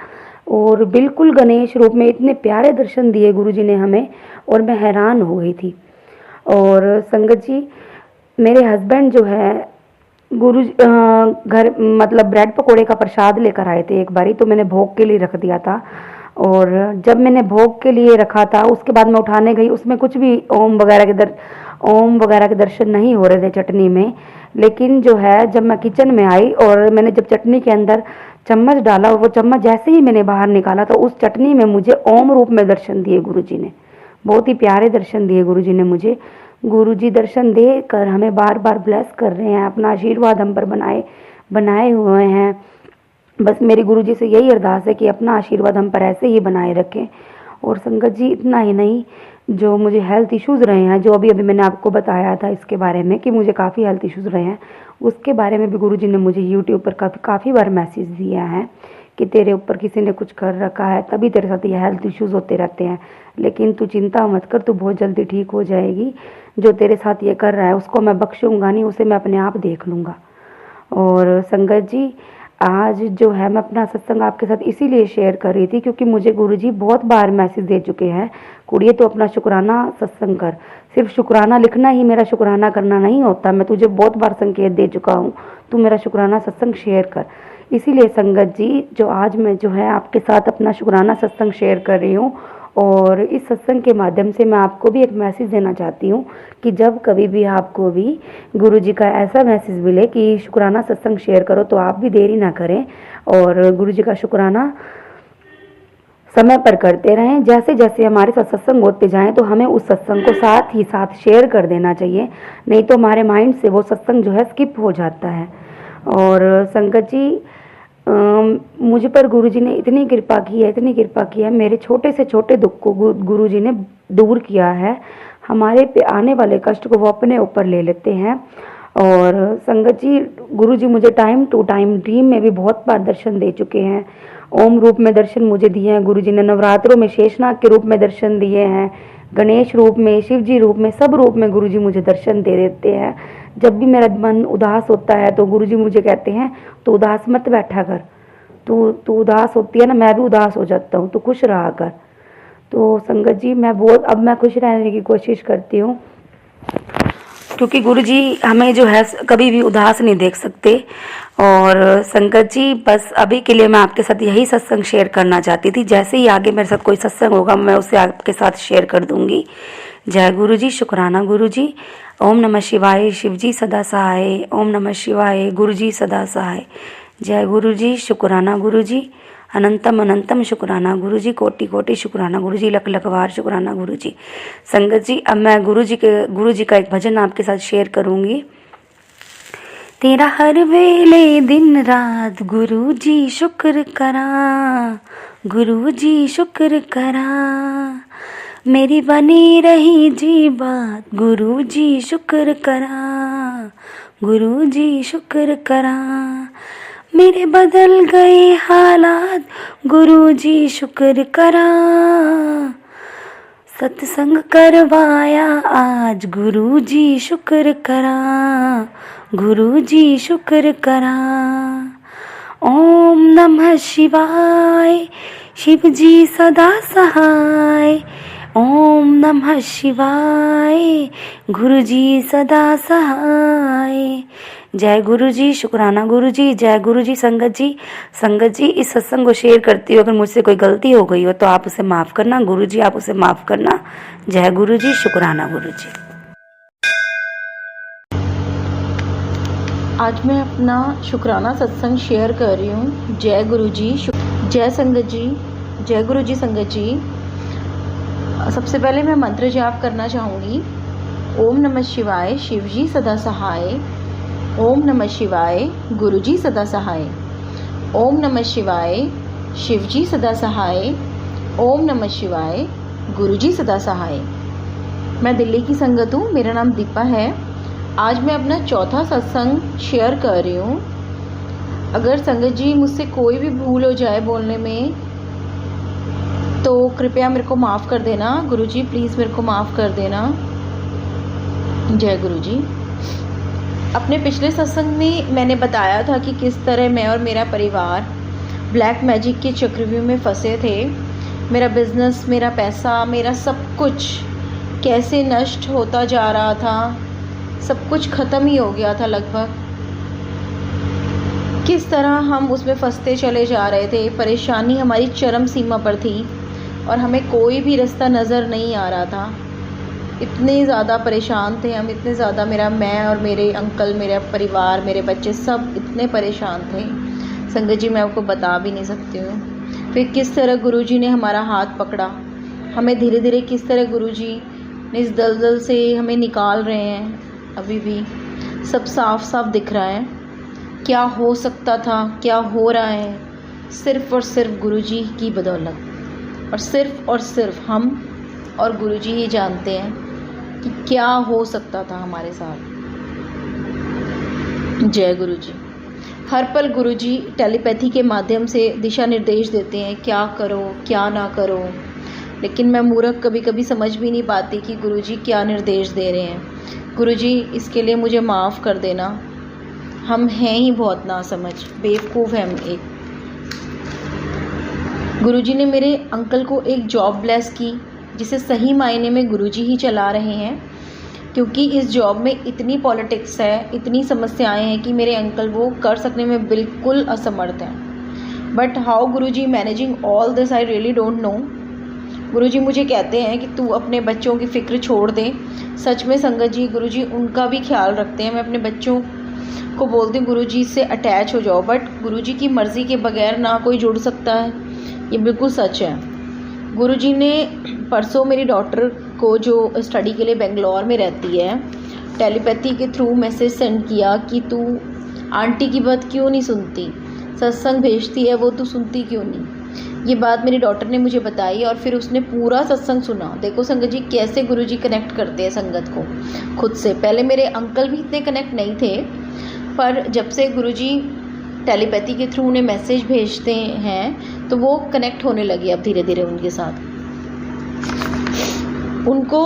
और बिल्कुल गणेश रूप में इतने प्यारे दर्शन दिए गुरुजी ने हमें, और मैं हैरान हो गई थी। और संगत जी, मेरे हस्बैंड जो है घर मतलब ब्रेड पकोड़े का प्रसाद लेकर आए थे एक बारी, तो मैंने भोग के लिए रख दिया था। और जब मैंने भोग के लिए रखा था, उसके बाद मैं उठाने गई, उसमें कुछ भी ओम वगैरह के दर्शन नहीं हो रहे थे चटनी में। लेकिन जो है, जब मैं किचन में आई और मैंने जब चटनी के अंदर चम्मच डाला, और वो चम्मच जैसे ही मैंने बाहर निकाला, तो उस चटनी में मुझे ओम रूप में दर्शन दिए गुरुजी ने। बहुत ही प्यारे दर्शन दिए गुरुजी ने मुझे। गुरुजी दर्शन दे कर हमें बार बार ब्लेस कर रहे हैं, अपना आशीर्वाद हम पर बनाए हुए हैं। बस मेरी गुरुजी से यही अरदास है कि अपना आशीर्वाद हम पर ऐसे ही बनाए रखें। और संगत जी, इतना ही नहीं, जो मुझे हेल्थ इश्यूज़ रहे हैं, जो अभी मैंने आपको बताया था इसके बारे में कि मुझे काफ़ी हेल्थ इश्यूज़ रहे हैं, उसके बारे में भी गुरुजी ने मुझे यूट्यूब पर काफ़ी बार मैसेज दिया है कि तेरे ऊपर किसी ने कुछ कर रखा है, तभी तेरे साथ ये हेल्थ इश्यूज़ होते रहते हैं। लेकिन तू चिंता मत कर, तू बहुत जल्दी ठीक हो जाएगी। जो तेरे साथ ये कर रहा है उसको मैं बख्शूंगा नहीं, उसे मैं अपने आप देख लूँगा। और संगत जी, आज जो है मैं अपना सत्संग आपके साथ इसीलिए शेयर कर रही थी क्योंकि मुझे गुरुजी बहुत बार मैसेज दे चुके हैं, कुड़िए तो अपना शुक्राना सत्संग कर। सिर्फ शुक्राना लिखना ही मेरा शुक्राना करना नहीं होता, मैं तुझे बहुत बार संकेत दे चुका हूँ, तू मेरा शुक्राना सत्संग शेयर कर। इसीलिए संगत जी, जो आज मैं जो है आपके साथ अपना शुक्राना सत्संग शेयर कर रही हूँ। और इस सत्संग के माध्यम से मैं आपको भी एक मैसेज देना चाहती हूँ कि जब कभी भी आपको भी गुरुजी का ऐसा मैसेज मिले कि शुक्राना सत्संग शेयर करो, तो आप भी देरी ना करें और गुरुजी का शुक्राना समय पर करते रहें। जैसे जैसे हमारे साथ सत्संग होते जाएं, तो हमें उस सत्संग को साथ ही साथ शेयर कर देना चाहिए, नहीं तो हमारे माइंड से वो सत्संग जो है स्किप हो जाता है। और संगत जी, मुझ पर गुरुजी ने इतनी कृपा की है, मेरे छोटे से छोटे दुख को गुरुजी ने दूर किया है। हमारे पे आने वाले कष्ट को वो अपने ऊपर ले लेते हैं। और संगत जी, गुरुजी मुझे टाइम टू टाइम ड्रीम में भी बहुत बार दर्शन दे चुके हैं। ओम रूप में दर्शन मुझे दिए हैं गुरुजी ने, नवरात्रों में शेषनाग के रूप में दर्शन दिए हैं, गणेश रूप में, शिव जी रूप में, सब रूप में गुरुजी मुझे दर्शन दे देते हैं। जब भी मेरा मन उदास होता है तो गुरुजी मुझे कहते हैं, तो उदास मत बैठा कर, तू उदास होती है ना, मैं भी उदास हो जाता हूँ, तो खुश रहा कर। तो संगत जी, अब मैं खुश रहने की कोशिश करती हूँ, क्योंकि गुरुजी हमें जो है कभी भी उदास नहीं देख सकते। और संगत जी, बस अभी के लिए मैं आपके साथ यही सत्संग शेयर करना चाहती थी। जैसे ही आगे मेरे साथ कोई सत्संग होगा, मैं उसे आपके साथ शेयर कर दूंगी। जय गुरुजी, शुक्राना गुरुजी। ओम नमः शिवाय, शिवजी सदा सहाय। ओम नमः शिवाय, गुरुजी सदा सहाय। जय गुरुजी, शुक्राना गुरुजी। अनंतम अनंतम शुक्राना गुरुजी, कोटि कोटि शुक्राना गुरुजी, लख लख बार शुक्राना गुरुजी। संगत जी, अब मैं गुरुजी का एक भजन आपके साथ शेयर करूंगी। तेरा हर वेले दिन रात गुरुजी शुक्र करा, गुरुजी शुक्र करा, मेरी बनी रही जी बात, गुरुजी शुक्र करा, गुरुजी शुक्र करा, मेरे बदल गए हालात, गुरुजी शुक्र करा, सत्संग करवाया आज, गुरुजी शुक्र करा, गुरुजी शुक्र करा। ओम नमः शिवाय, शिवजी सदा सहाय। ओम नमः शिवाय, गुरु जी सदा सहाय। जय गुरु जी, शुक्राना गुरु जी, जय गुरु जी। संगत जी इस सत्संग को शेयर करती हो, अगर मुझसे कोई गलती हो गई हो तो आप उसे माफ़ करना। गुरु जी आप उसे माफ़ करना। जय गुरु जी, शुक्राना गुरु जी। आज मैं अपना शुक्राना सत्संग शेयर कर रही हूँ। जय गुरु जी, जय संगत जी, जय गुरु जी। संगत जी, सबसे पहले मैं मंत्र जाप करना चाहूँगी। ओम नमः शिवाय, शिव जी सदा सहाय। ओम नमः शिवाय, गुरु जी सदा सहाय। ओम नमः शिवाय, शिव जी सदा सहाय। ओम नमः शिवाय, गुरु जी सदा सहाय। मैं दिल्ली की संगत हूँ, मेरा नाम दीपा है। आज मैं अपना चौथा सत्संग शेयर कर रही हूँ। अगर संगत जी मुझसे कोई भी भूल हो जाए बोलने में तो कृपया मेरे को माफ़ कर देना। गुरु जी प्लीज़ मेरे को माफ़ कर देना। जय गुरु जी। अपने पिछले सत्संग में मैंने बताया था कि किस तरह मैं और मेरा परिवार ब्लैक मैजिक के चक्रव्यूह में फंसे थे। मेरा बिज़नेस, मेरा पैसा, मेरा सब कुछ कैसे नष्ट होता जा रहा था, सब कुछ ख़त्म ही हो गया था लगभग। किस तरह हम उसमें फंसते चले जा रहे थे। परेशानी हमारी चरम सीमा पर थी और हमें कोई भी रास्ता नज़र नहीं आ रहा था। इतने ज़्यादा परेशान थे हम, इतने ज़्यादा मैं और मेरे अंकल, मेरा परिवार, मेरे बच्चे सब इतने परेशान थे संगत जी, मैं आपको बता भी नहीं सकती हूँ। फिर किस तरह गुरुजी ने हमारा हाथ पकड़ा, हमें धीरे धीरे किस तरह गुरुजी ने इस दलदल से हमें निकाल रहे हैं। अभी भी सब साफ साफ दिख रहा है क्या हो सकता था, क्या हो रहा है, सिर्फ़ और सिर्फ गुरुजी की बदौलत। और सिर्फ हम और गुरुजी ही जानते हैं कि क्या हो सकता था हमारे साथ। जय गुरुजी। हर पल गुरुजी टेलीपैथी के माध्यम से दिशा निर्देश देते हैं, क्या करो क्या ना करो। लेकिन मैं मूर्ख कभी कभी समझ भी नहीं पाती कि गुरुजी क्या निर्देश दे रहे हैं। गुरुजी इसके लिए मुझे माफ़ कर देना। हम हैं ही बहुत नासमझ, बेवकूफ़ हैं हम एक। गुरुजी ने मेरे अंकल को एक जॉब ब्लेस की जिसे सही मायने में गुरुजी ही चला रहे हैं, क्योंकि इस जॉब में इतनी पॉलिटिक्स है, इतनी समस्याएं हैं कि मेरे अंकल वो कर सकने में बिल्कुल असमर्थ हैं। But how Guruji managing all this I really don't know. Guruji मुझे कहते हैं कि तू अपने बच्चों की फ़िक्र छोड़ दे। सच में संगत जी गुरुजी उनका भी ख्याल रखते हैं। मैं अपने बच्चों को बोलती हूँ गुरुजी से अटैच हो जाओ, बट गुरुजी की मर्ज़ी के बगैर ना कोई जुड़ सकता है, ये बिल्कुल सच है। गुरुजी ने परसों मेरी डॉटर को, जो स्टडी के लिए बेंगलोर में रहती है, टेलीपैथी के थ्रू मैसेज सेंड किया कि तू आंटी की बात क्यों नहीं सुनती, सत्संग भेजती है वो तू सुनती क्यों नहीं। ये बात मेरी डॉटर ने मुझे बताई और फिर उसने पूरा सत्संग सुना। देखो संगत जी कैसे गुरुजी कनेक्ट करते हैं संगत को खुद से। पहले मेरे अंकल भी इतने कनेक्ट नहीं थे, पर जब से गुरुजी टेलीपैथी के थ्रू उन्हें मैसेज भेजते हैं तो वो कनेक्ट होने लगे अब धीरे धीरे उनके साथ। उनको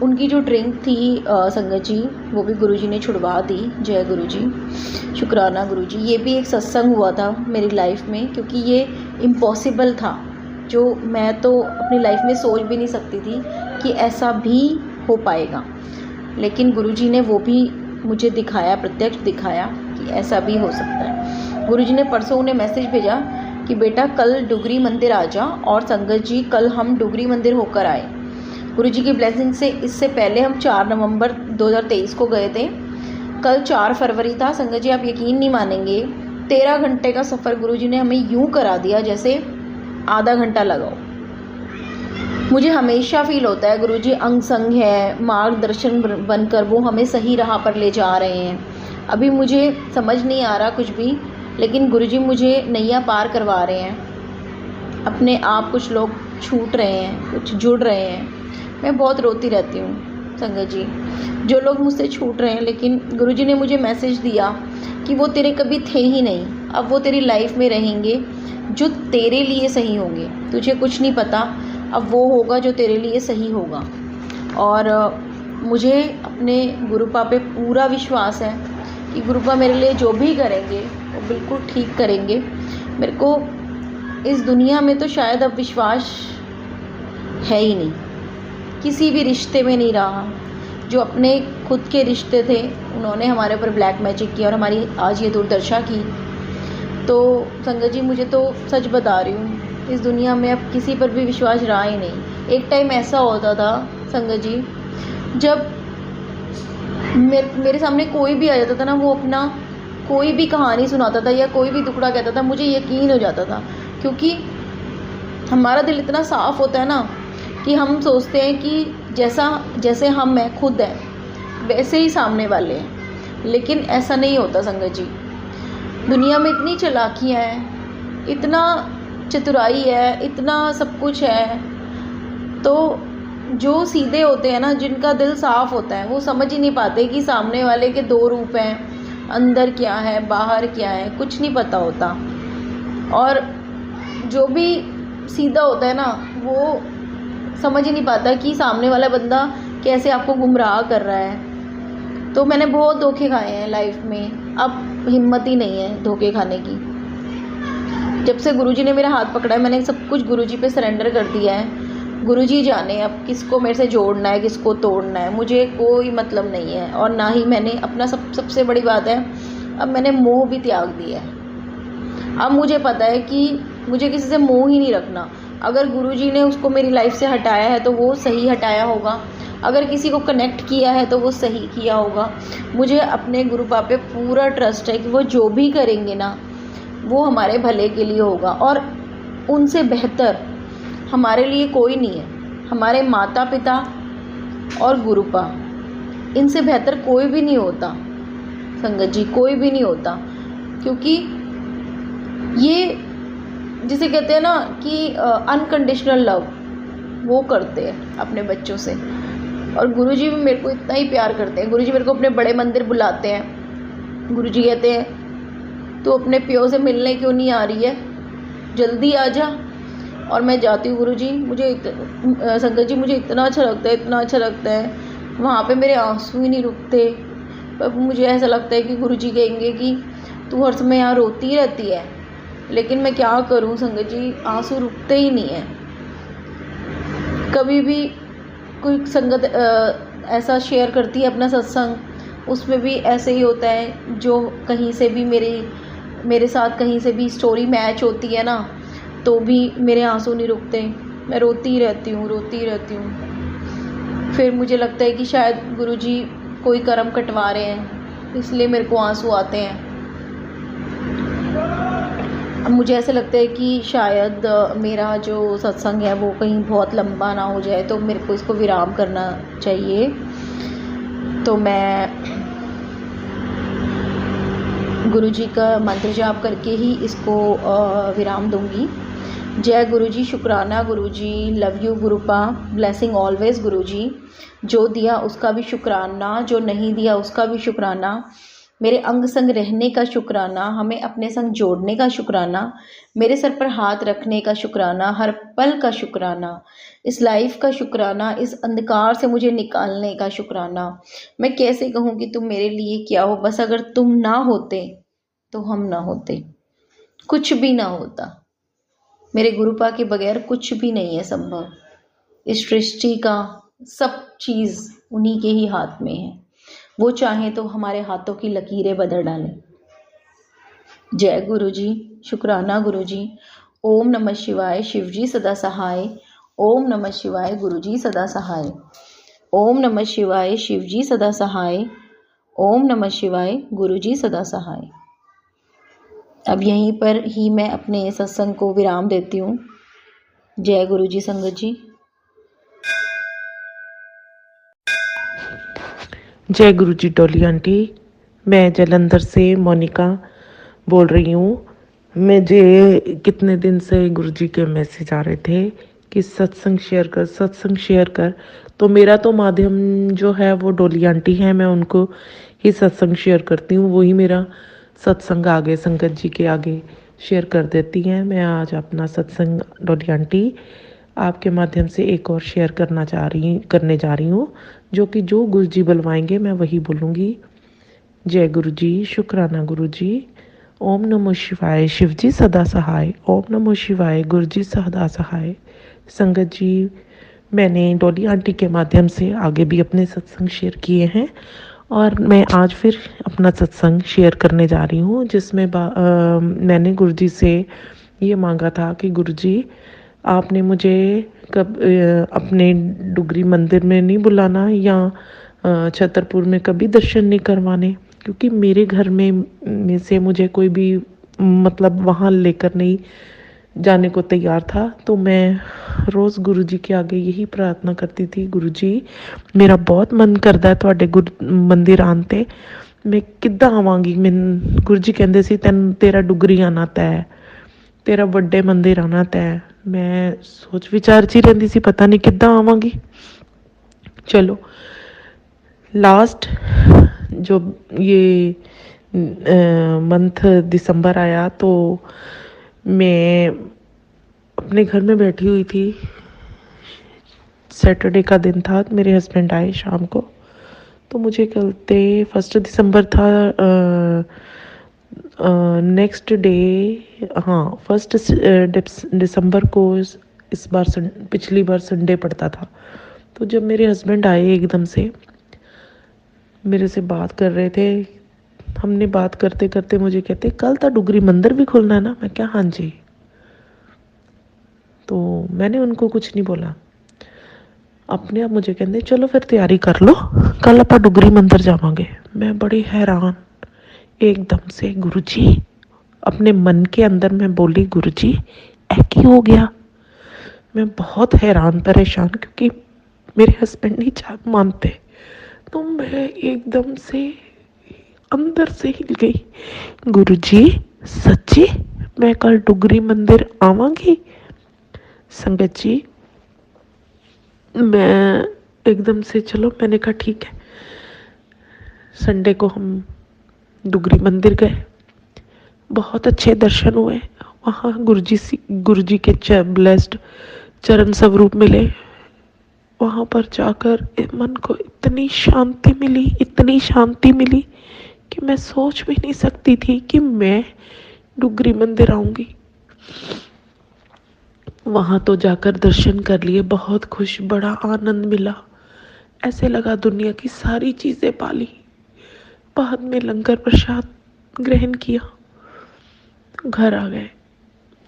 उनकी जो ड्रिंक थी संगत जी वो भी गुरुजी ने छुड़वा दी। जय गुरुजी, शुक्राना गुरुजी। ये भी एक सत्संग हुआ था मेरी लाइफ में, क्योंकि ये इम्पॉसिबल था, जो मैं तो अपनी लाइफ में सोच भी नहीं सकती थी कि ऐसा भी हो पाएगा। लेकिन गुरुजी ने वो भी मुझे दिखाया, प्रत्यक्ष दिखाया कि ऐसा भी हो सकता है। गुरुजी ने परसों उन्हें मैसेज भेजा कि बेटा कल डुगरी मंदिर आ जा, और संगत जी कल हम डुगरी मंदिर होकर आए। गुरुजी की ब्लेसिंग से इससे पहले हम 4 नवंबर 2023 को गए थे। कल 4 फरवरी था। संगत जी आप यकीन नहीं मानेंगे, 13 घंटे का सफ़र गुरुजी ने हमें यूं करा दिया जैसे आधा घंटा लगाओ। मुझे हमेशा फील होता है गुरुजी अंग संग है, मार्गदर्शन बनकर वो हमें सही राह पर ले जा रहे हैं। अभी मुझे समझ नहीं आ रहा कुछ भी, लेकिन गुरुजी मुझे नैया पार करवा रहे हैं। अपने आप कुछ लोग छूट रहे हैं, कुछ जुड़ रहे हैं। मैं बहुत रोती रहती हूँ संगत जी, जो लोग मुझसे छूट रहे हैं। लेकिन गुरुजी ने मुझे मैसेज दिया कि वो तेरे कभी थे ही नहीं, अब वो तेरी लाइफ में रहेंगे जो तेरे लिए सही होंगे। तुझे कुछ नहीं पता, अब वो होगा जो तेरे लिए सही होगा। और मुझे अपने गुरुपा पे पूरा विश्वास है कि गुरुपा मेरे लिए जो भी करेंगे वो बिल्कुल ठीक करेंगे। मेरे को इस दुनिया में तो शायद अब विश्वास है ही नहीं, किसी भी रिश्ते में नहीं रहा। जो अपने खुद के रिश्ते थे उन्होंने हमारे ऊपर ब्लैक मैजिक किया और हमारी आज ये दुर्दशा की। तो संगत जी मुझे तो सच बता रही हूँ, इस दुनिया में अब किसी पर भी विश्वास रहा ही नहीं। एक टाइम ऐसा होता था संगत जी, जब मेरे सामने कोई भी आ जाता था ना, वो अपना कोई भी कहानी सुनाता था या कोई भी टुकड़ा कहता था, मुझे यकीन हो जाता था। क्योंकि हमारा दिल इतना साफ़ होता है ना कि हम सोचते हैं कि जैसे हम हैं खुद हैं वैसे ही सामने वाले हैं, लेकिन ऐसा नहीं होता संगत जी। दुनिया में इतनी चालाकियाँ हैं, इतना चतुराई है, इतना सब कुछ है। तो जो सीधे होते हैं ना, जिनका दिल साफ़ होता है, वो समझ ही नहीं पाते कि सामने वाले के दो रूप हैं, अंदर क्या है बाहर क्या है, कुछ नहीं पता होता। और जो भी सीधा होता है ना, वो समझ ही नहीं पाता कि सामने वाला बंदा कैसे आपको गुमराह कर रहा है। तो मैंने बहुत धोखे खाए हैं लाइफ में, अब हिम्मत ही नहीं है धोखे खाने की। जब से गुरुजी ने मेरा हाथ पकड़ा है, मैंने सब कुछ गुरुजी पे सरेंडर कर दिया है। गुरुजी जाने अब किसको मेरे से जोड़ना है, किसको तोड़ना है, मुझे कोई मतलब नहीं है। और ना ही मैंने अपना सबसे बड़ी बात है, अब मैंने मोह भी त्याग दिया है। अब मुझे पता है कि मुझे किसी से मोह ही नहीं रखना। अगर गुरुजी ने उसको मेरी लाइफ से हटाया है तो वो सही हटाया होगा, अगर किसी को कनेक्ट किया है तो वो सही किया होगा। मुझे अपने गुरु बाप पे पूरा ट्रस्ट है कि वो जो भी करेंगे ना, वो हमारे भले के लिए होगा। और उनसे बेहतर हमारे लिए कोई नहीं है। हमारे माता पिता और गुरुपा, इनसे बेहतर कोई भी नहीं होता संगत जी, कोई भी नहीं होता। क्योंकि ये जिसे कहते हैं ना कि अनकंडीशनल लव वो करते हैं अपने बच्चों से। और गुरुजी भी मेरे को इतना ही प्यार करते हैं। गुरुजी मेरे को अपने बड़े मंदिर बुलाते हैं। गुरुजी कहते हैं तू अपने प्यो से मिलने क्यों नहीं आ रही है, जल्दी आ जा। और मैं जाती हूँ गुरुजी। मुझे संगत जी मुझे इतना अच्छा लगता है, इतना अच्छा लगता है। वहाँ पे मेरे आंसू ही नहीं रुकते। पर मुझे ऐसा लगता है कि गुरुजी कहेंगे कि तू हर समय यहाँ रोती रहती है, लेकिन मैं क्या करूँ संगत जी, आंसू रुकते ही नहीं है। कभी भी कोई संगत ऐसा शेयर करती है अपना सत्संग, उसमें भी ऐसे ही होता है। जो कहीं से भी मेरे साथ कहीं से भी स्टोरी मैच होती है ना, तो भी मेरे आंसू नहीं रुकते। मैं रोती रहती हूँ। फिर मुझे लगता है कि शायद गुरुजी कोई कर्म कटवा रहे हैं, इसलिए मेरे को आंसू आते हैं। अब मुझे ऐसा लगता है कि शायद मेरा जो सत्संग है वो कहीं बहुत लंबा ना हो जाए, तो मेरे को इसको विराम करना चाहिए। तो मैं गुरुजी का मंत्र जाप करके ही इसको विराम दूंगी। जय गुरुजी, शुक्राना गुरुजी, लव यू गुरुपा, ब्लेसिंग ऑलवेज गुरुजी। जो दिया उसका भी शुक्राना, जो नहीं दिया उसका भी शुक्राना। मेरे अंग संग रहने का शुक्राना, हमें अपने संग जोड़ने का शुक्राना, मेरे सर पर हाथ रखने का शुक्राना, हर पल का शुक्राना, इस लाइफ का शुक्राना, इस अंधकार से मुझे निकालने का शुक्राना। मैं कैसे कहूँ कि तुम मेरे लिए क्या हो, बस अगर तुम ना होते तो हम ना होते, कुछ भी ना होता। मेरे गुरुपा के बगैर कुछ भी नहीं है संभव। इस सृष्टि का सब चीज़ उन्हीं के ही हाथ में है। वो चाहें तो हमारे हाथों की लकीरें बदल डालें। जय गुरुजी, शुक्राना गुरुजी। ओम नमः शिवाय, शिवजी सदा सहाय। ओम नमः शिवाय, गुरुजी सदा सहाय। ओम नमः शिवाय, शिवजी सदा सहाय। ओम नमः शिवाय, गुरुजी सदा सहाय। अब यहीं पर ही मैं अपने सत्संग को विराम देती हूँ। जय गुरुजी संगत जी। जय गुरु जी डॉली आंटी। मैं जलंधर से मोनिका बोल रही हूँ। मुझे कितने दिन से गुरु जी के मैसेज आ रहे थे कि सत्संग शेयर कर। तो मेरा तो माध्यम जो है वो डॉली आंटी है, मैं उनको ही सत्संग शेयर करती हूँ। वही मेरा सत्संग आगे संगत जी के आगे शेयर कर देती हैं। मैं आज अपना सत्संग डॉली आंटी आपके माध्यम से एक और शेयर करने जा रही हूँ, जो कि जो गुरु जी बुलवाएंगे मैं वही बोलूँगी। जय गुरु जी, शुक्राना गुरु जी। ओम नमो शिवाय, शिव जी सदा सहाय। ओम नमो शिवाय, गुरु जी सदा सहाय। संगत जी, मैंने डॉली आंटी के माध्यम से आगे भी अपने सत्संग शेयर किए हैं और मैं आज फिर अपना सत्संग शेयर करने जा रही हूँ, जिसमें मैंने गुरुजी से ये मांगा था कि गुरुजी आपने मुझे कब अपने डुगरी मंदिर में नहीं बुलाना या छतरपुर में कभी दर्शन नहीं करवाने, क्योंकि मेरे घर में से मुझे कोई भी मतलब वहाँ लेकर नहीं जाने को तैयार था। तो मैं रोज़ गुरुजी के आगे यही प्रार्थना करती थी, गुरुजी मेरा बहुत मन करदा है ਤੁਹਾਡੇ ਮੰਦਿਰ ਆਉਣ ਤੇ, मैं किद्दां आवांगी। मैं गुरुजी कहंदे सी तेरा डुगरी आना तय, तेरा ਵੱਡੇ ਮੰਦਿਰ आना तय। मैं सोच विचार च ही रहंदी सी, पता नहीं किद्दां आवांगी। चलो लास्ट जो ये मंथ दिसंबर आया तो मैं अपने घर में बैठी हुई थी। सैटरडे का दिन था, मेरे हस्बैंड आए शाम को, तो मुझे कहते 1 दिसंबर था, नेक्स्ट डे, हाँ 1 दिसंबर को इस बार पिछली बार संडे पड़ता था। तो जब मेरे हस्बैंड आए एकदम से मेरे से बात कर रहे थे, हमने बात करते करते मुझे कहते कल तो डुगरी मंदिर भी खुलना है ना। मैं क्या हाँ जी। तो मैंने उनको कुछ नहीं बोला, अपने आप मुझे कहते चलो फिर तैयारी कर लो, कल आप डुगरी मंदिर जावांगे। मैं बड़ी हैरान एकदम से, गुरुजी अपने मन के अंदर मैं बोली गुरुजी ऐ की हो गया। मैं बहुत हैरान परेशान, क्योंकि मेरे हस्बैंड नहीं मानते। तो मैं एकदम से अंदर से हिल गई, गुरुजी सच्ची मैं कल डुगरी मंदिर आवांगी। संगत जी मैं एकदम से, चलो मैंने कहा ठीक है। संडे को हम डुगरी मंदिर गए, बहुत अच्छे दर्शन हुए। वहाँ गुरुजी के ब्लेस्ड चरण स्वरूप मिले। वहाँ पर जाकर मन को इतनी शांति मिली, इतनी शांति मिली कि मैं सोच भी नहीं सकती थी कि मैं डुगरी मंदिर आऊँगी। वहाँ तो जाकर दर्शन कर लिए, बहुत खुश, बड़ा आनंद मिला। ऐसे लगा दुनिया की सारी चीज़ें पाली। बाद में लंगर प्रसाद ग्रहण किया, घर आ गए।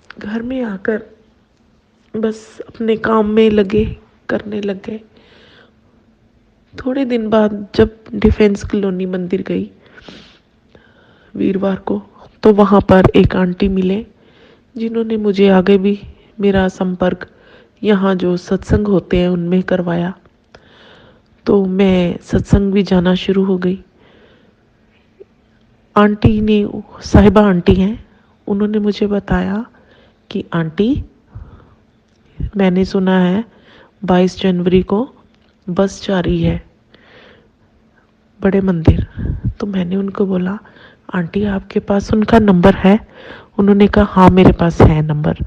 घर में आकर बस अपने काम में करने लग गए। थोड़े दिन बाद जब डिफेंस कॉलोनी मंदिर गई वीरवार को, तो वहाँ पर एक आंटी मिले जिन्होंने मुझे आगे भी मेरा संपर्क यहाँ जो सत्संग होते हैं उनमें करवाया। तो मैं सत्संग भी जाना शुरू हो गई। आंटी ने, साहिबा आंटी हैं, उन्होंने मुझे बताया कि आंटी मैंने सुना है 22 जनवरी को बस जा रही है बड़े मंदिर। तो मैंने उनको बोला आंटी आपके पास उनका नंबर है? उन्होंने कहा हाँ मेरे पास है नंबर,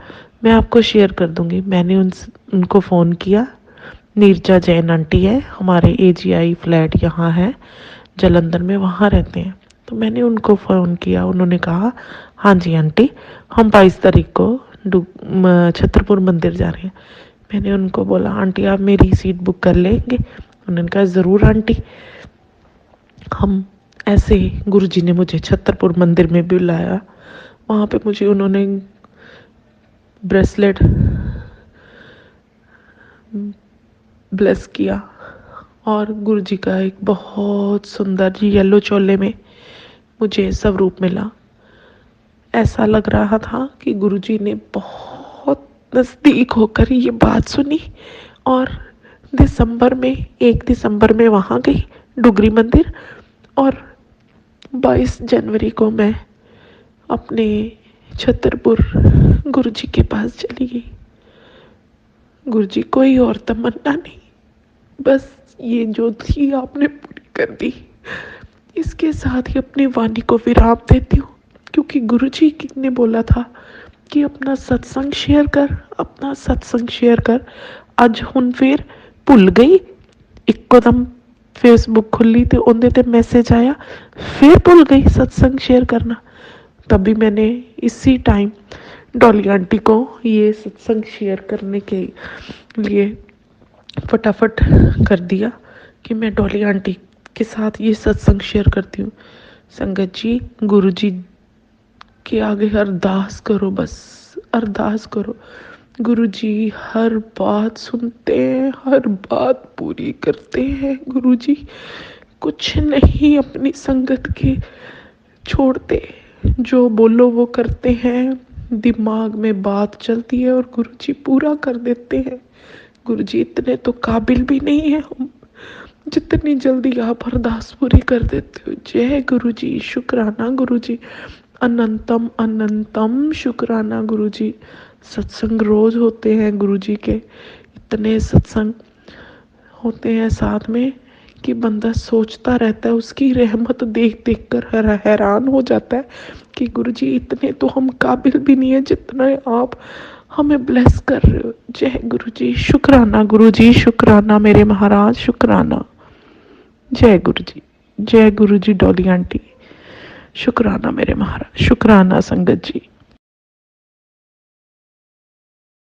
मैं आपको शेयर कर दूंगी। मैंने उनको फ़ोन किया। नीरजा जैन आंटी है, हमारे AGI फ्लैट यहाँ है जलंधर में, वहाँ रहते हैं। तो मैंने उनको फ़ोन किया, उन्होंने कहा हाँ जी आंटी हम 22 तारीख को छतरपुर मंदिर जा रहे हैं। मैंने उनको बोला आंटी आप मेरी सीट बुक कर लेंगे? उन्होंने कहा ज़रूर आंटी। हम ऐसे गुरुजी ने मुझे छतरपुर मंदिर में बुलाया। वहाँ पे मुझे उन्होंने ब्रेसलेट ब्लेस किया और गुरुजी का एक बहुत सुंदर जी येलो चोले में मुझे स्वरूप मिला। ऐसा लग रहा था कि गुरुजी ने बहुत नज़दीक होकर ये बात सुनी। और 1 दिसंबर में वहाँ गई डुगरी मंदिर, और 22 जनवरी को मैं अपने छतरपुर गुरुजी के पास चली गई। गुरुजी कोई और तमन्ना नहीं, बस ये जो थी आपने पूरी कर दी। इसके साथ ही अपनी वाणी को विराम देती हूँ, क्योंकि गुरुजी ने बोला था कि अपना सत्संग शेयर कर। आज हुन फिर भुल गई, एकदम फेसबुक खुली तो उनके ते मैसेज आया, फिर भूल गई सत्संग शेयर करना। तभी मैंने इसी टाइम डॉली आंटी को ये सत्संग शेयर करने के लिए फटाफट कर दिया कि मैं डॉली आंटी के साथ ये सत्संग शेयर करती हूँ। संगत जी, गुरु जी के आगे अरदास करो, बस अरदास करो। गुरु जी हर बात सुनते हैं, हर बात पूरी करते हैं। गुरु जी कुछ नहीं अपनी संगत के छोड़ते, जो बोलो वो करते हैं। दिमाग में बात चलती है और गुरु जी पूरा कर देते हैं। गुरु जी इतने तो काबिल भी नहीं है हम, जितनी जल्दी आप अरदास पूरी कर देते हो। जय गुरु जी, शुक्राना गुरु जी, अनंतम अनंतम शुक्राना गुरु जी। सत्संग रोज होते हैं गुरु जी के, इतने सत्संग होते हैं साथ में कि बंदा सोचता रहता है, उसकी रहमत देख देख कर हैरान हो जाता है कि गुरु जी इतने तो हम काबिल भी नहीं है जितना आप हमें ब्लेस कर रहे हो। जय गुरु जी, शुक्राना गुरु जी, शुक्राना मेरे महाराज, शुक्राना। जय गुरु जी, जय गुरु जी डॉली आंटी, शुक्राना मेरे महाराज, शुक्राना संगत जी।